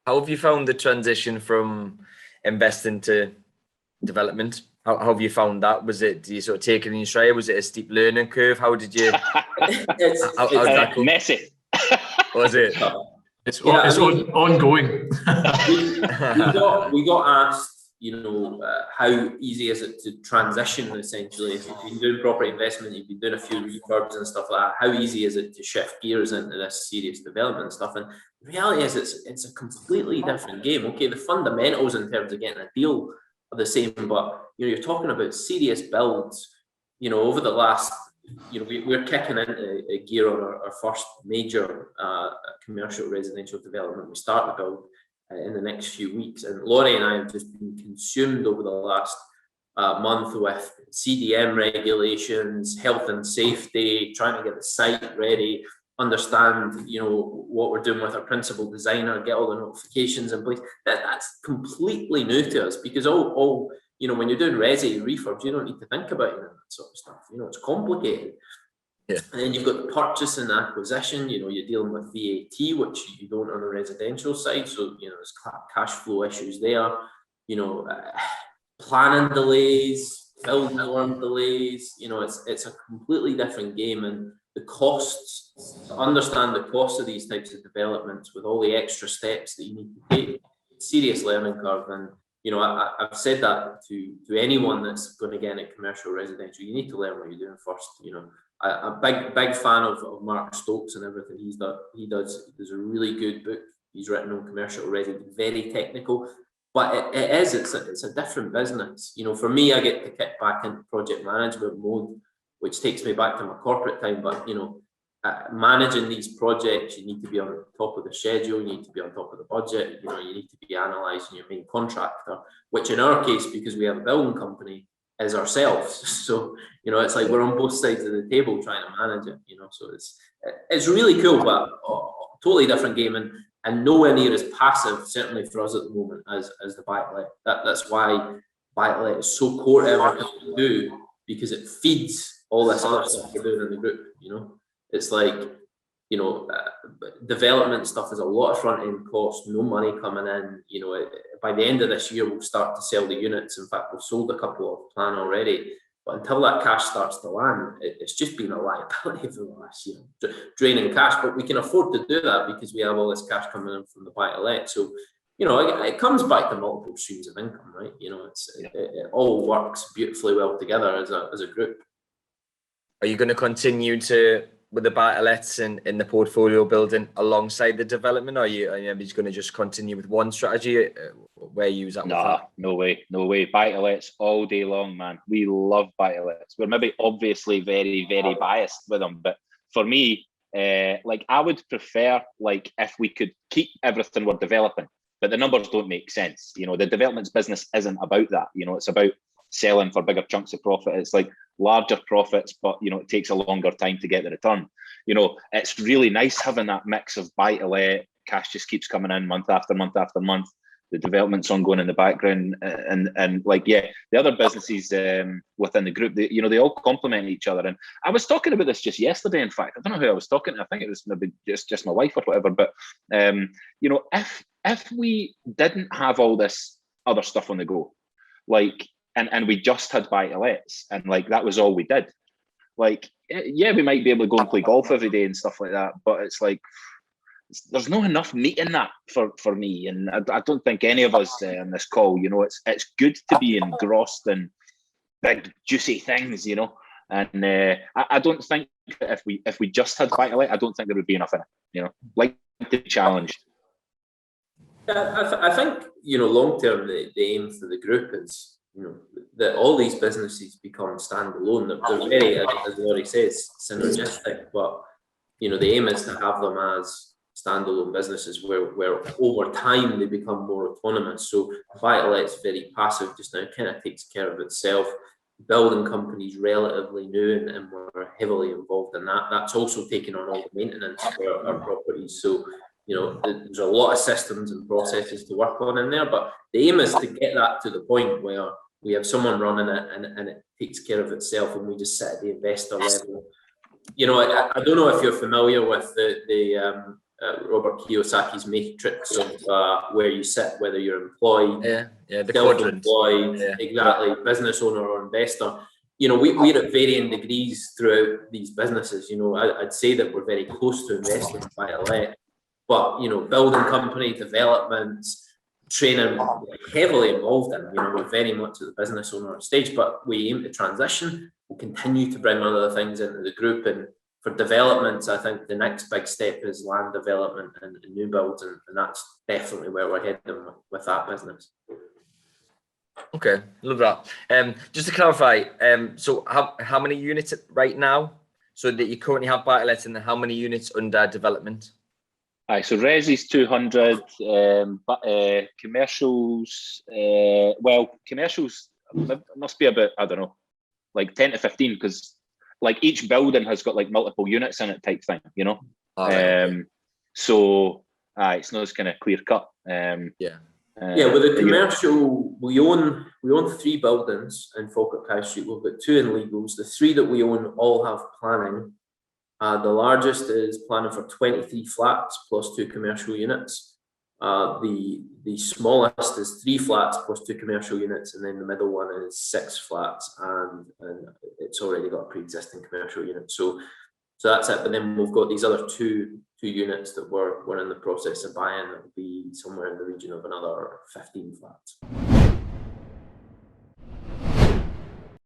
How have you found the transition from investing to development? How have you found that? Did you sort of take it in your stride? Was it a steep learning curve? How did you? It's messy. Was it? It's ongoing. we got asked, how easy is it to transition, essentially? If you've been doing property investment, you've been doing a few refurbs and stuff like that, how easy is it to shift gears into this serious development stuff? And the reality is it's a completely different game. Okay, the fundamentals in terms of getting a deal are the same, but you're talking about serious builds, over the last, we're kicking into a gear on our first major commercial residential development. We start the build in the next few weeks, and Laurie and I have just been consumed over the last month with CDM regulations, health and safety, trying to get the site ready, understand what we're doing with our principal designer, get all the notifications in place. That's completely new to us, because all when you're doing resi refurbs, you don't need to think about that sort of stuff. It's complicated. Yeah. And then you've got the purchase and acquisition. You're dealing with VAT, which you don't on the residential side. So there's cash flow issues there. Planning delays, building norm delays. It's a completely different game, and the costs, to understand the cost of these types of developments with all the extra steps that you need to take, serious learning curve. And I've said that to anyone that's going to get into commercial residential. You need to learn what you're doing first. I'm a big fan of Mark Stokes and everything he does. There's a really good book he's written on commercial residential, very technical, but it's a different business. For me, I get to kick back into project management mode, which takes me back to my corporate time. But managing these projects, you need to be on top of the schedule, you need to be on top of the budget, you need to be analysing your main contractor, which in our case, because we have a building company, is ourselves. So it's like we're on both sides of the table trying to manage it. So it's really cool, but totally different game, and nowhere near as passive, certainly for us at the moment, as the buy-to-let. That's why buy-to-let is so core to everything we do, because it feeds all this other stuff we're doing in the group. It's like, development stuff is a lot of front-end cost, no money coming in. By the end of this year, we'll start to sell the units. In fact, we've sold a couple of plan already. But until that cash starts to land, it's just been a liability for the last year, draining cash. But we can afford to do that because we have all this cash coming in from the buy-to-let. So, it comes back to multiple streams of income, right? It all works beautifully well together as a group. Are you going to continue with the buy-to-lets in the portfolio building alongside the development? Or are you just going to just continue with one strategy? Where you use that? No way. Buy-to-lets all day long, man. We love buy-to-lets. We're maybe obviously very, very biased with them, but for me, I would prefer if we could keep everything we're developing, but the numbers don't make sense. The developments business isn't about that. It's about selling for bigger chunks of profit. It's like larger profits, but it takes a longer time to get the return. It's really nice having that mix of buy-to-let, cash just keeps coming in month after month after month. The development's ongoing in the background, and the other businesses within the group, they all complement each other. And I was talking about this just yesterday. In fact, I don't know who I was talking to. I think it was maybe just my wife or whatever. But if we didn't have all this other stuff on the go, and we just had buy-to-lets, and that was all we did. We might be able to go and play golf every day and stuff like that, but it's there's not enough meat in that for me, and I don't think any of us on this call. It's good to be engrossed in big juicy things, and I don't think that if we just had buy-to-let, I don't think there would be enough in it. To be challenged. I think long term the aim for the group is that all these businesses become standalone. They're very, as Laurie says, synergistic, but the aim is to have them as standalone businesses where over time they become more autonomous. So buy-to-let's very passive just now, kind of takes care of itself. Building companies relatively new, and we're heavily involved in that. That's also taking on all the maintenance for our properties. So there's a lot of systems and processes to work on in there, but the aim is to get that to the point where we have someone running it and it takes care of itself, and we just sit at the investor level. I don't know if you're familiar with the Robert Kiyosaki's matrix of where you sit, whether you're employed, the quadrant, exactly, business owner or investor. You know, we're at varying degrees throughout these businesses. You know, I'd say that we're very close to investing in buy-to-let, but, you know, building company, development, training, heavily involved in. You know, we're very much at the business owner stage, but we aim to transition. We'll continue to bring other things into the group. And for developments, I think the next big step is land development and new builds, and that's definitely where we're heading with that business. Okay, love that. Just to clarify, so how many units right now? So that you currently have buy-to-let, and how many units under development? Aye, so resi's 200, but commercials, commercials must be about, I don't know, like 10 to 15, because like each building has got like multiple units in it type thing, you know. Okay. So it's not as kind of clear cut. With the commercial, we own 3 buildings in Falkirk High Street. We've got 2 in legals. The 3 that we own all have planning. The largest is planning for 23 flats plus 2 commercial units. The smallest is 3 flats plus 2 commercial units, and then the middle one is 6 flats, and it's already got a pre-existing commercial unit. So that's it. But then we've got these other two units that we're in the process of buying. That will be somewhere in the region of another 15 flats.